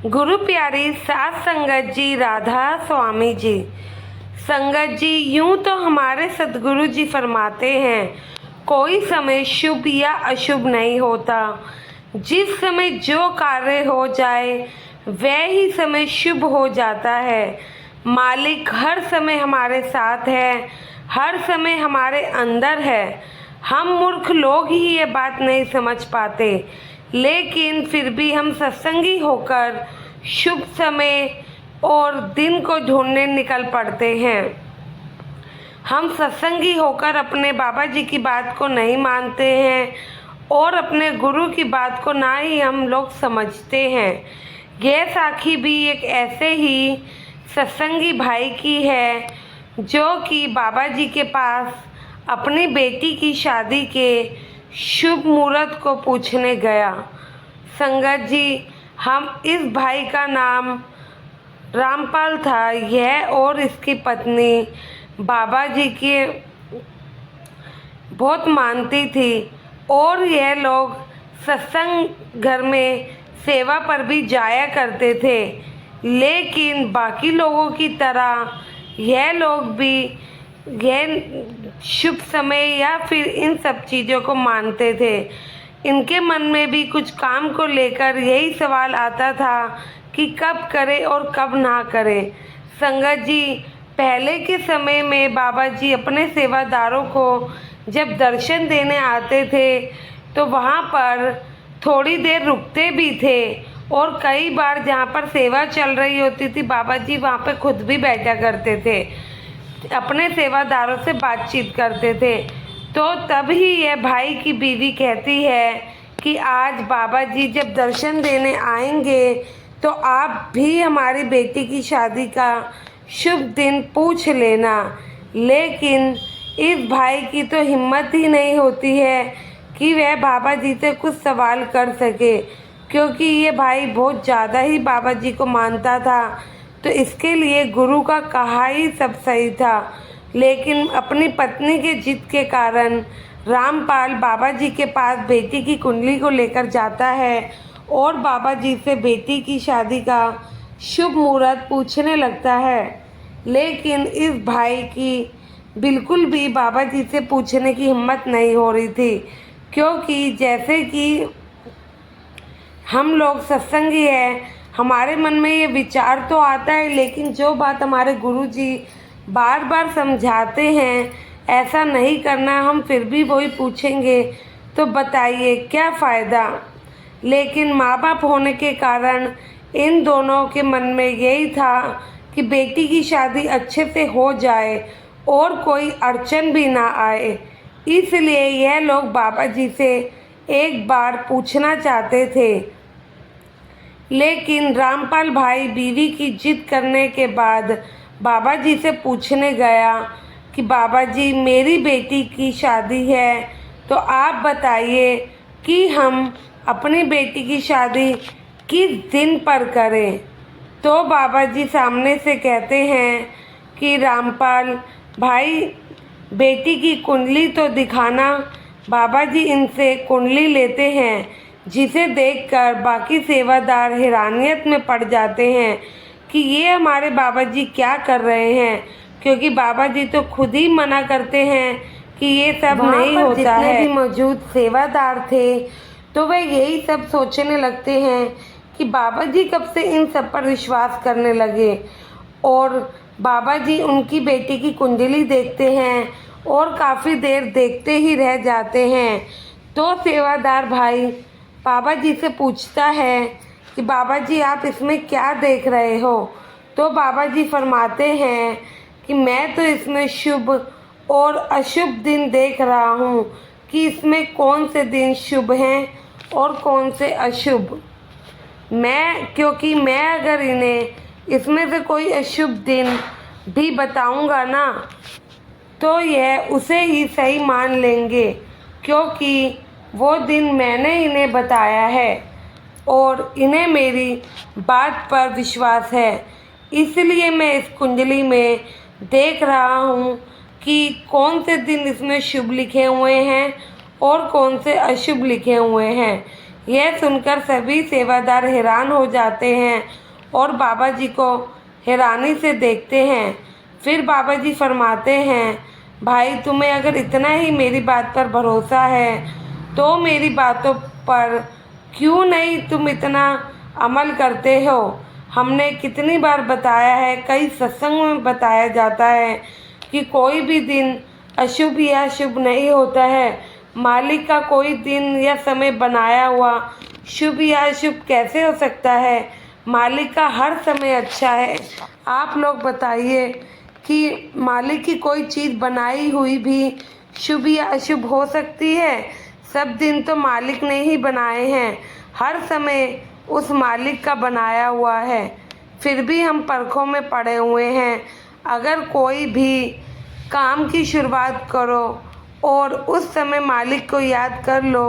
गुरु प्यारी सात संगत जी, राधा स्वामी जी। संगत जी, यूं तो हमारे सदगुरु जी फरमाते हैं, कोई समय शुभ या अशुभ नहीं होता। जिस समय जो कार्य हो जाए वह ही समय शुभ हो जाता है। मालिक हर समय हमारे साथ है, हर समय हमारे अंदर है। हम मूर्ख लोग ही ये बात नहीं समझ पाते, लेकिन फिर भी हम सत्संगी होकर शुभ समय और दिन को ढूंढने निकल पड़ते हैं। हम सत्संगी होकर अपने बाबा जी की बात को नहीं मानते हैं और अपने गुरु की बात को ना ही हम लोग समझते हैं। यह साखी भी एक ऐसे ही सत्संगी भाई की है जो कि बाबा जी के पास अपनी बेटी की शादी के शुभ मुहूर्त को पूछने गया। संगत जी, हम इस भाई का नाम रामपाल था। यह और इसकी पत्नी बाबा जी की बहुत मानती थी और यह लोग सत्संग घर में सेवा पर भी जाया करते थे, लेकिन बाकी लोगों की तरह यह लोग भी यह शुभ समय या फिर इन सब चीज़ों को मानते थे। इनके मन में भी कुछ काम को लेकर यही सवाल आता था कि कब करे और कब ना करे। संगत जी, पहले के समय में बाबा जी अपने सेवादारों को जब दर्शन देने आते थे तो वहाँ पर थोड़ी देर रुकते भी थे और कई बार जहाँ पर सेवा चल रही होती थी बाबा जी वहाँ पर खुद भी बैठा करते थे, अपने सेवादारों से बातचीत करते थे। तो तभी यह भाई की बीवी कहती है कि आज बाबा जी जब दर्शन देने आएंगे तो आप भी हमारी बेटी की शादी का शुभ दिन पूछ लेना। लेकिन इस भाई की तो हिम्मत ही नहीं होती है कि वह बाबा जी से कुछ सवाल कर सके, क्योंकि ये भाई बहुत ज़्यादा ही बाबा जी को मानता था। तो इसके लिए गुरु का कहा ही सब सही था। लेकिन अपनी पत्नी के जिद के कारण रामपाल बाबा जी के पास बेटी की कुंडली को लेकर जाता है और बाबा जी से बेटी की शादी का शुभ मुहूर्त पूछने लगता है। लेकिन इस भाई की बिल्कुल भी बाबा जी से पूछने की हिम्मत नहीं हो रही थी, क्योंकि जैसे कि हम लोग सत्संगी हैं, हमारे मन में ये विचार तो आता है, लेकिन जो बात हमारे गुरुजी बार बार समझाते हैं ऐसा नहीं करना, हम फिर भी वही पूछेंगे, तो बताइए क्या फ़ायदा। लेकिन माँ बाप होने के कारण इन दोनों के मन में यही था कि बेटी की शादी अच्छे से हो जाए और कोई अड़चन भी ना आए। इसलिए यह लोग बाबा जी से एक बार पूछना चाहते थे। लेकिन रामपाल भाई बीवी की जिद करने के बाद बाबा जी से पूछने गया कि बाबा जी, मेरी बेटी की शादी है, तो आप बताइए कि हम अपनी बेटी की शादी किस दिन पर करें। तो बाबा जी सामने से कहते हैं कि रामपाल भाई, बेटी की कुंडली तो दिखाना। बाबा जी इनसे कुंडली लेते हैं, जिसे देखकर बाकी सेवादार हैरानियत में पड़ जाते हैं कि ये हमारे बाबा जी क्या कर रहे हैं, क्योंकि बाबा जी तो खुद ही मना करते हैं कि ये सब नहीं होता है। जितने भी मौजूद सेवादार थे तो वे यही सब सोचने लगते हैं कि बाबा जी कब से इन सब पर विश्वास करने लगे। और बाबा जी उनकी बेटी की कुंडली देखते हैं और काफ़ी देर देखते ही रह जाते हैं। तो सेवादार भाई बाबा जी से पूछता है कि बाबा जी, आप इसमें क्या देख रहे हो। तो बाबा जी फरमाते हैं कि मैं तो इसमें शुभ और अशुभ दिन देख रहा हूँ कि इसमें कौन से दिन शुभ हैं और कौन से अशुभ। क्योंकि मैं अगर इन्हें इसमें से कोई अशुभ दिन भी बताऊंगा ना, तो यह उसे ही सही मान लेंगे, क्योंकि वो दिन मैंने इन्हें बताया है और इन्हें मेरी बात पर विश्वास है। इसलिए मैं इस कुंडली में देख रहा हूँ कि कौन से दिन इसमें शुभ लिखे हुए हैं और कौन से अशुभ लिखे हुए हैं। यह सुनकर सभी सेवादार हैरान हो जाते हैं और बाबा जी को हैरानी से देखते हैं। फिर बाबा जी फरमाते हैं, भाई तुम्हें अगर इतना ही मेरी बात पर भरोसा है तो मेरी बातों पर क्यों नहीं तुम इतना अमल करते हो। हमने कितनी बार बताया है, कई सत्संग में बताया जाता है कि कोई भी दिन अशुभ या शुभ नहीं होता है। मालिक का कोई दिन या समय बनाया हुआ शुभ या अशुभ कैसे हो सकता है। मालिक का हर समय अच्छा है। आप लोग बताइए कि मालिक की कोई चीज़ बनाई हुई भी शुभ या अशुभ हो सकती है। सब दिन तो मालिक ने ही बनाए हैं, हर समय उस मालिक का बनाया हुआ है। फिर भी हम परखों में पड़े हुए हैं। अगर कोई भी काम की शुरुआत करो और उस समय मालिक को याद कर लो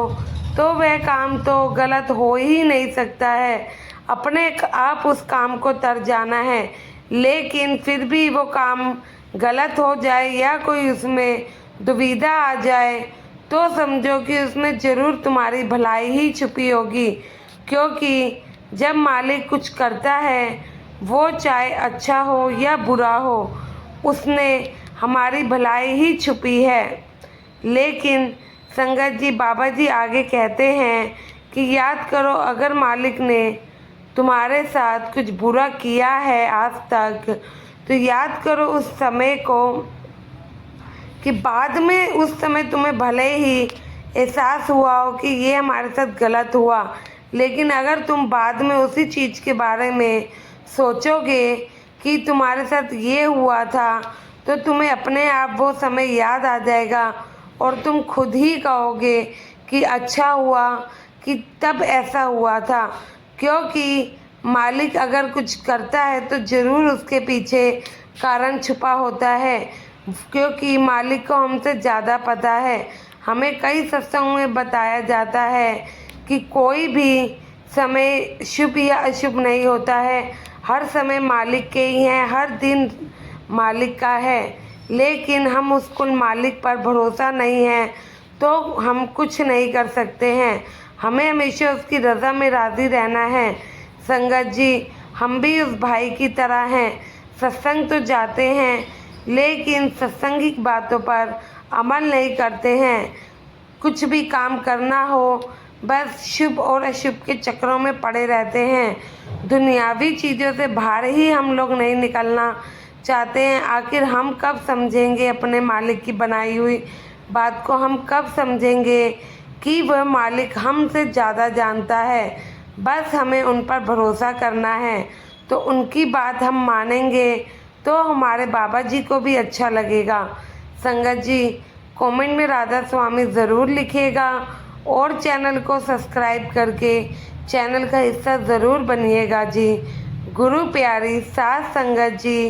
तो वह काम तो गलत हो ही नहीं सकता है। अपने आप उस काम को तर जाना है, लेकिन फिर भी वो काम गलत हो जाए या कोई उसमें दुविधा आ जाए तो समझो कि उसमें ज़रूर तुम्हारी भलाई ही छुपी होगी। क्योंकि जब मालिक कुछ करता है, वो चाहे अच्छा हो या बुरा हो, उसने हमारी भलाई ही छुपी है। लेकिन संगत जी, बाबा जी आगे कहते हैं कि याद करो, अगर मालिक ने तुम्हारे साथ कुछ बुरा किया है आज तक, तो याद करो उस समय को कि बाद में उस समय तुम्हें भले ही एहसास हुआ हो कि ये हमारे साथ गलत हुआ, लेकिन अगर तुम बाद में उसी चीज़ के बारे में सोचोगे कि तुम्हारे साथ ये हुआ था, तो तुम्हें अपने आप वो समय याद आ जाएगा और तुम खुद ही कहोगे कि अच्छा हुआ कि तब ऐसा हुआ था। क्योंकि मालिक अगर कुछ करता है तो ज़रूर उसके पीछे कारण छुपा होता है, क्योंकि मालिक को हमसे ज़्यादा पता है। हमें कई सत्संगों में बताया जाता है कि कोई भी समय शुभ या अशुभ नहीं होता है, हर समय मालिक के ही हैं, हर दिन मालिक का है। लेकिन हम उस कुल मालिक पर भरोसा नहीं है तो हम कुछ नहीं कर सकते हैं। हमें हमेशा उसकी रज़ा में राज़ी रहना है। संगत जी, हम भी उस भाई की तरह हैं, सत्संग तो जाते हैं लेकिन सत्संगिक बातों पर अमल नहीं करते हैं। कुछ भी काम करना हो, बस शुभ और अशुभ के चक्रों में पड़े रहते हैं। दुनियावी चीज़ों से बाहर ही हम लोग नहीं निकलना चाहते हैं। आखिर हम कब समझेंगे अपने मालिक की बनाई हुई बात को? हम कब समझेंगे कि वह मालिक हमसे ज़्यादा जानता है? बस हमें उन पर भरोसा करना है, तो उनकी बात हम मानेंगे तो हमारे बाबा जी को भी अच्छा लगेगा। संगत जी, कमेंट में राधा स्वामी ज़रूर लिखिएगा और चैनल को सब्सक्राइब करके चैनल का हिस्सा ज़रूर बनिएगा जी। गुरु प्यारी साथ संगत जी,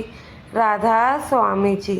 राधा स्वामी जी।